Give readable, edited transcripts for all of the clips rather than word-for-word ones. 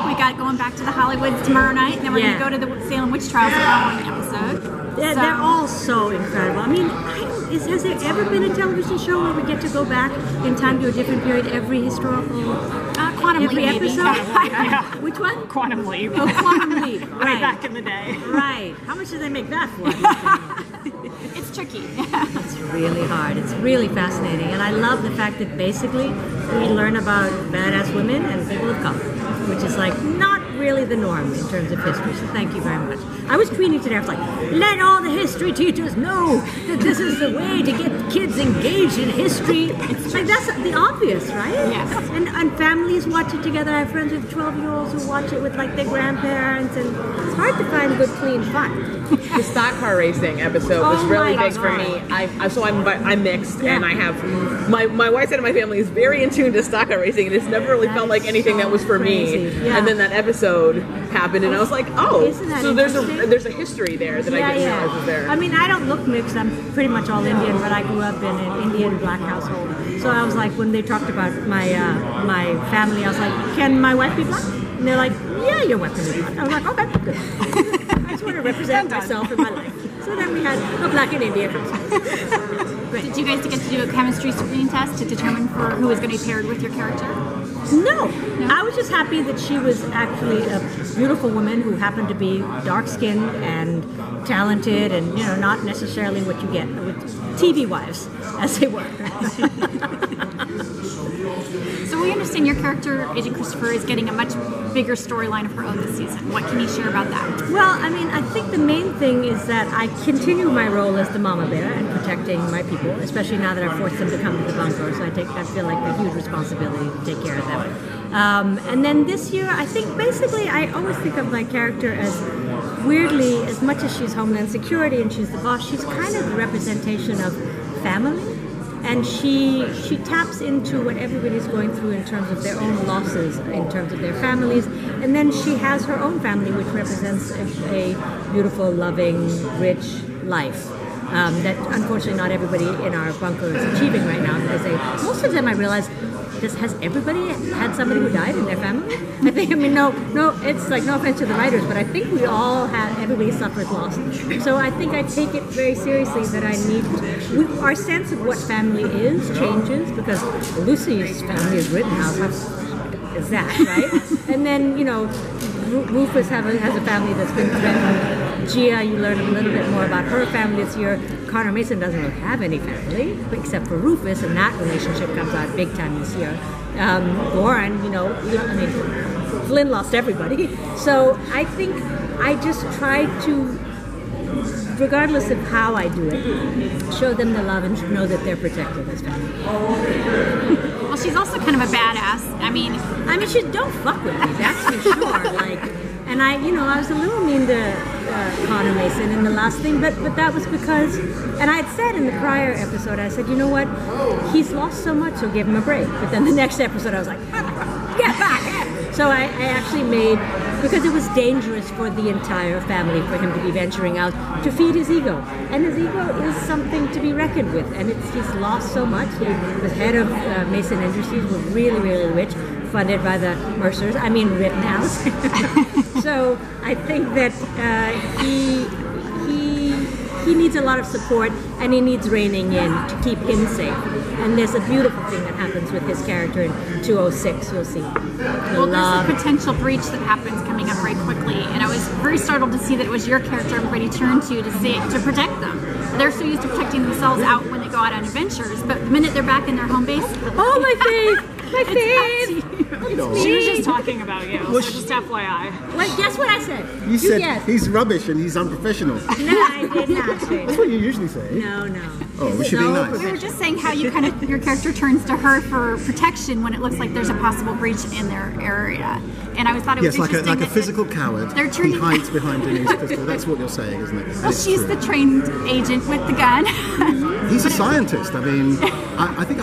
up. We got going back to the Hollywoods tomorrow night, and then we're going to go to the Salem Witch Trials for one episode. They're all so incredible. I mean, has there ever been a television show where we get to go back in time to a different period every historical Quantum every Leap, episode? Yeah. Which one? Quantum Leap. Oh, Quantum Leap. Way Right. back in the day. Right. How much did they make that for? It's tricky. It's really hard. It's really fascinating. And I love the fact that basically we learn about badass women and people of color, which is like not really the norm in terms of history. So thank you very much. I was tweeting today, I was like, let all the history teachers know that this is the way to get kids engaged in history. It's like, that's the obvious, right? Yes. And families watch it together. I have friends with 12-year-olds who watch it with like their grandparents, and it's hard to find good, clean fun. The stock car racing episode was really big for me. I'm mixed, and I have my wife's side of my family is very in tune to stock car racing, and it's never really felt like anything that was for me. Yeah. And then that episode happened, and I was like, oh, so there's interesting? a history there that I didn't realize was there. I mean, I don't look mixed. I'm pretty much all Indian, but I grew up in an Indian black household. So I was like, when they talked about my my family, I was like, can my wife be black? And they're like, yeah, your wife can be black. I was like, okay, good. I just want to represent myself in my life. So then we had a black and Indian household. Did you guys get to do a chemistry screen test to determine who was going to be paired with your character? No. I was just happy that she was actually a beautiful woman who happened to be dark-skinned and talented, and not necessarily what you get with TV wives, as they were. So we understand your character, Agent Christopher, is getting a much bigger storyline of her own this season. What can you share about that? Well, I mean, I think the main thing is that I continue my role as the mama bear and protecting my people, especially now that I've forced them to come to the bunker. So I feel like a huge responsibility to take care of them. And then this year, I think basically I always think of my character as weirdly, as much as she's Homeland Security and she's the boss, she's kind of the representation of family. And she taps into what everybody's going through in terms of their own losses, in terms of their families. And then she has her own family, which represents a beautiful, loving, rich life. That unfortunately not everybody in our bunker is achieving right now. Most of them, I realize, has everybody had somebody who died in their family? No, it's like, no offense to the writers, but I think everybody suffered loss. So I think I take it very seriously that our sense of what family is changes, because Lucy's family is Rittenhouse. How is that, right? And then, Rufus has a family that's been threatened. Gia, you learn a little bit more about her family this year. Connor Mason doesn't really have any family, except for Rufus, and that relationship comes out big time this year. Lauren, Flynn lost everybody. So I think I just try to, regardless of how I do it, show them the love and know that they're protected as family. Well, she's also kind of a badass. I mean, she don't fuck with me, that's for sure. And I was a little mean to Connor Mason in the last thing, but that was because, and I had said in the prior episode, I said, you know what, he's lost so much, so give him a break. But then the next episode, I was like, get back! So I actually made, because it was dangerous for the entire family for him to be venturing out to feed his ego. And his ego is something to be reckoned with, and he's lost so much. He was head of Mason Industries, was really, really rich, funded by the Mercers, Rittenhouse. So I think that he needs a lot of support, and he needs reining in to keep him safe. And there's a beautiful thing that happens with his character in 206, you'll see. Well, there's a potential breach that happens coming up very quickly, and I was very startled to see that it was your character everybody turned to protect them. They're so used to protecting themselves out when they go out on adventures, but the minute they're back in their home base, oh, my fave! My fave! She was just talking about you, so just FYI. Well, guess what I said? You said he's rubbish and he's unprofessional. No, I did not say That's what you usually say. No. Oh, we should be nice. We were just saying how your character turns to her for protection when it looks like there's a possible breach in their area. And I thought it was interesting. Yes, like a physical coward. He hides behind Denise pistol. That's what you're saying, isn't it? Well, she's the trained agent with the gun. He's a scientist. I think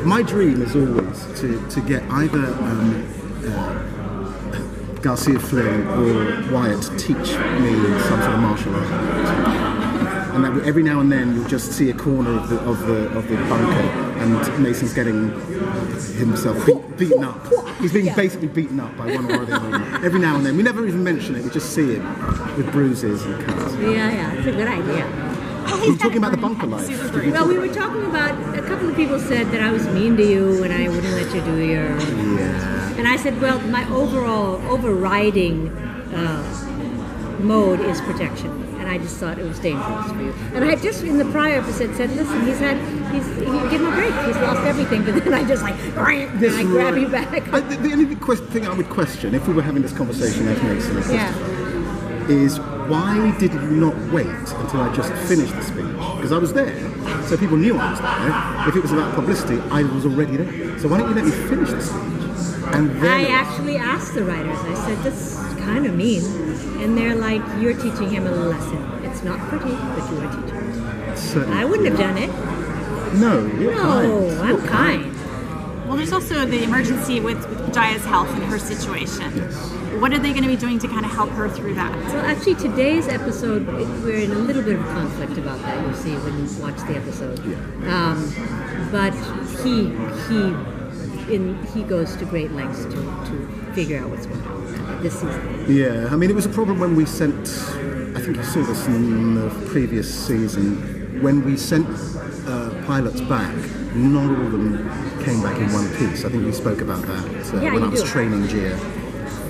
my dream is always to get either Garcia Flynn or Wyatt to teach me some sort of martial art. And that every now and then you'll just see a corner of the bunker, and and Mason's getting himself beaten up. He's being basically beaten up by one or the other. Every now and then. We never even mention it, we just see him with bruises and cuts. Yeah, it's a good idea. Are you talking about the bunker life? Well, we were talking about, a couple of people said that I was mean to you and I wouldn't let you do your... Yeah. And I said, well, my overriding mode is protection. And I just thought it was dangerous for you. And I just, in the prior episode, said, listen, give him a break. He's lost everything. But then I just like, and I grab you back. The only thing I would question, if we were having this conversation as Mason is why did you not wait until I just finished the speech? Because I was there, so people knew I was there. If it was about publicity, I was already there. So why don't you let me finish the speech? And then I actually asked the writers, I said, that's kind of mean. And they're like, you're teaching him a lesson. It's not pretty, but you are teaching him. Certainly. I wouldn't have done it. No, you're kind. I'm kind. Well, there's also the emergency with Jaya's health and her situation. Yes. What are they going to be doing to kind of help her through that? So actually today's episode, we're in a little bit of conflict about that, you'll see when you watch the episode. Yeah. But he goes to great lengths to figure out what's going on this season. Yeah, I mean, it was a problem when we sent, I think you saw this in the previous season, when we sent pilots back, not all of them came back in one piece. I think we spoke about that when I was training Gia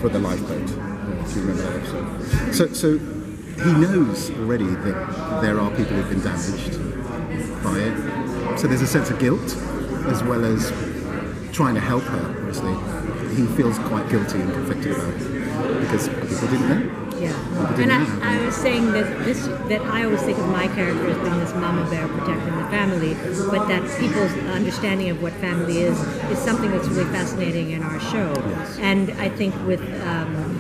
for the lifeboat, if you remember that episode. So he knows already that there are people who've been damaged by it. So there's a sense of guilt, as well as trying to help her, obviously. He feels quite guilty and conflicted about it, because people didn't know. Yeah, and I was saying that I always think of my character as being this mama bear protecting the family, but that people's understanding of what family is something that's really fascinating in our show. Yes. And I think with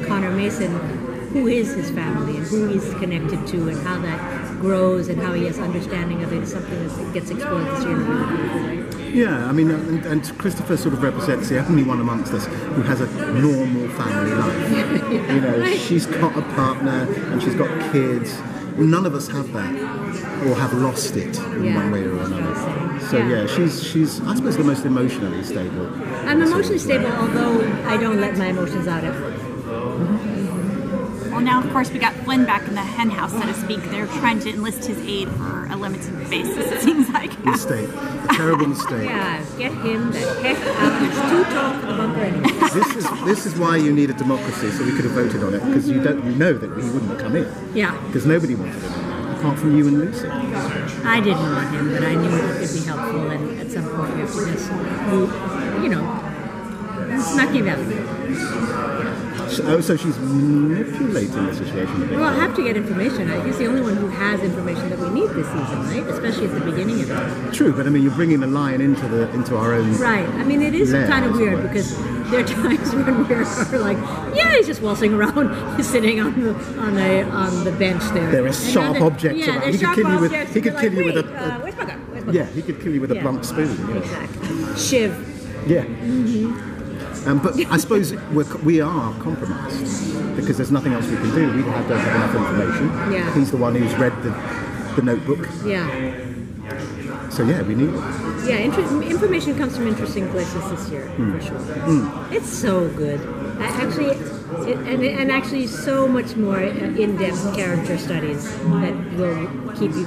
Connor Mason, who is his family and who he's connected to and how that grows and how he has understanding of it is something that gets explored this year in a really beautiful way. Yeah, I mean, and Christopher sort of represents the only one amongst us who has a normal family life. You know, she's got a partner and she's got kids. None of us have that, or have lost it in one way or another. So she's I suppose the most emotionally stable. I'm emotionally stable, although I don't let my emotions out at work. Well, now, of course, we got Flynn back in the hen house, so to speak. They're trying to enlist his aid for a limited basis, it seems like. Mistake. A terrible mistake. Yeah, get him the heck out. It's too tall for the bunker anyway. This is why you need a democracy, so we could have voted on it, because you know that he wouldn't have come in. Yeah. Because nobody wanted him, apart from you and Lucy. I didn't want him, but I knew it could be helpful, and at some point we have to just, smack him down. So she's manipulating the situation a bit. Well, I have to get information. He's the only one who has information that we need this season, right? Especially at the beginning of it. True, but I mean, you're bringing the lion into our own. Right. I mean, it is kind of weird because there are times when we're like, he's just waltzing around, he's sitting on the bench there. There are sharp objects around. He could kill you with a. Where's my gun? Yeah, he could kill you with a blunt spoon. Yeah. Exactly. Shiv. Yeah. Mm-hmm. But I suppose we are compromised because there's nothing else we can do. We don't have enough information. Yeah. He's the one who's read the notebook. Yeah. So we need it. Yeah, information comes from interesting places this year, for sure. It's so good. Actually so much more in-depth character studies that will keep you,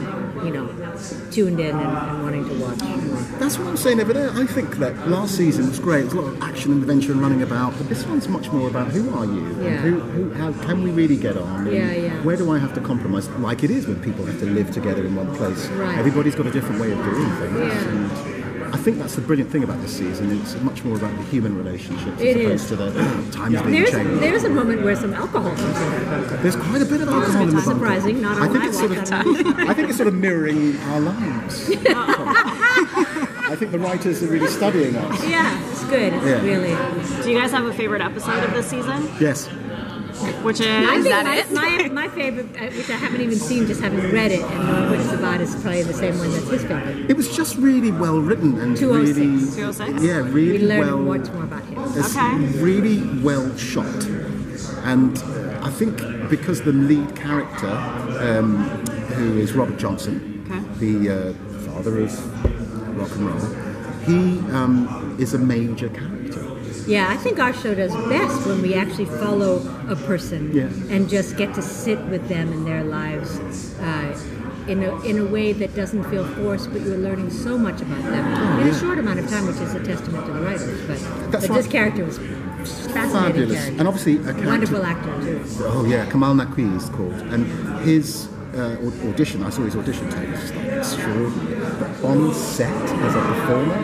tuned in and wanting to watch more. That's what I'm saying over there. I think that last season was great. There's a lot of action and adventure and running about, but this one's much more about who are you? Yeah. And how can we really get on? Yeah. Where do I have to compromise? Like it is when people have to live together in one place. Right. Everybody's got a different way of doing things. Yeah. And I think that's the brilliant thing about this season. It's much more about the human relationships as opposed to the times being changed. There's a moment where some alcohol comes in. There's quite a bit of alcohol in the bunker. Surprising, not all I think it's sort of mirroring our lives. I think the writers are really studying us. Yeah, it's good. It's really. Do you guys have a favorite episode of this season? Yes. Which is my favorite, which I haven't even seen, just having read it and knowing what it's about, is probably the same one that's his favorite. It was just really well written and 206. 206? Yeah, really we learned well. much more about him. It's really well shot, and I think because the lead character, who is Robert Johnson, the father of rock and roll, he is a major character. Yeah, I think our show does best when we actually follow a person and just get to sit with them in their lives in a way that doesn't feel forced, but you're learning so much about them in a short amount of time, which is a testament to the writers. But this character was fascinating character. And obviously a character, wonderful actor too. Oh yeah, Kamal Naqvi is called, and his audition. I saw his audition tape. It's like extraordinary. But on set as a performer,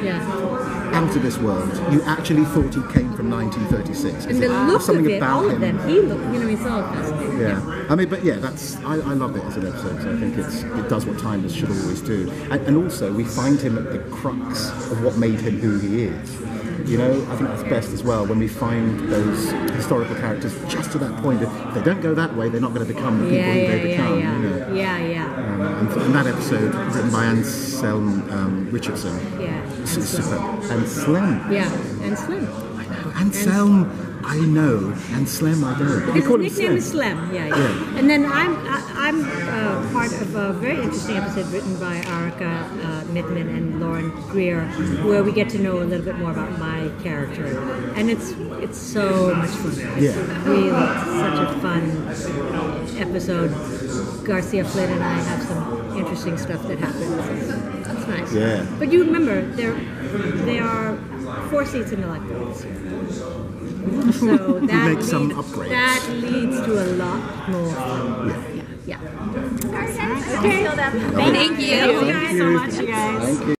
out of this world. You actually thought he came from 1936. And the look of it, all of them. He looked, he's all fascinating. Yeah. I mean, but yeah, I love it as an episode. So I think it does what timeless should always do. And also, we find him at the crux of what made him who he is. You know, I think that's best as well when we find those historical characters just to that point. If they don't go that way, they're not going to become the people who they become. Yeah. You know? Yeah. And that episode, written by Anselm Richardson, superb. And Slim. Yeah, and Slim. I know. Anselm, I know. And Slim, I don't. His nickname is Slim. Yeah. And then I'm part of a very interesting episode written by Arika Mittman and Lauren Greer, where we get to know a little bit more about my character, and it's so much fun. It's really such a fun episode. Garcia Flynn and I have some interesting stuff that happens. That's nice. Yeah. But you remember, there are 4 seats in the lifeboat this year. So that leads to a lot more fun. Yeah. Okay. Thank you. Thank you so much, you guys. Thank you.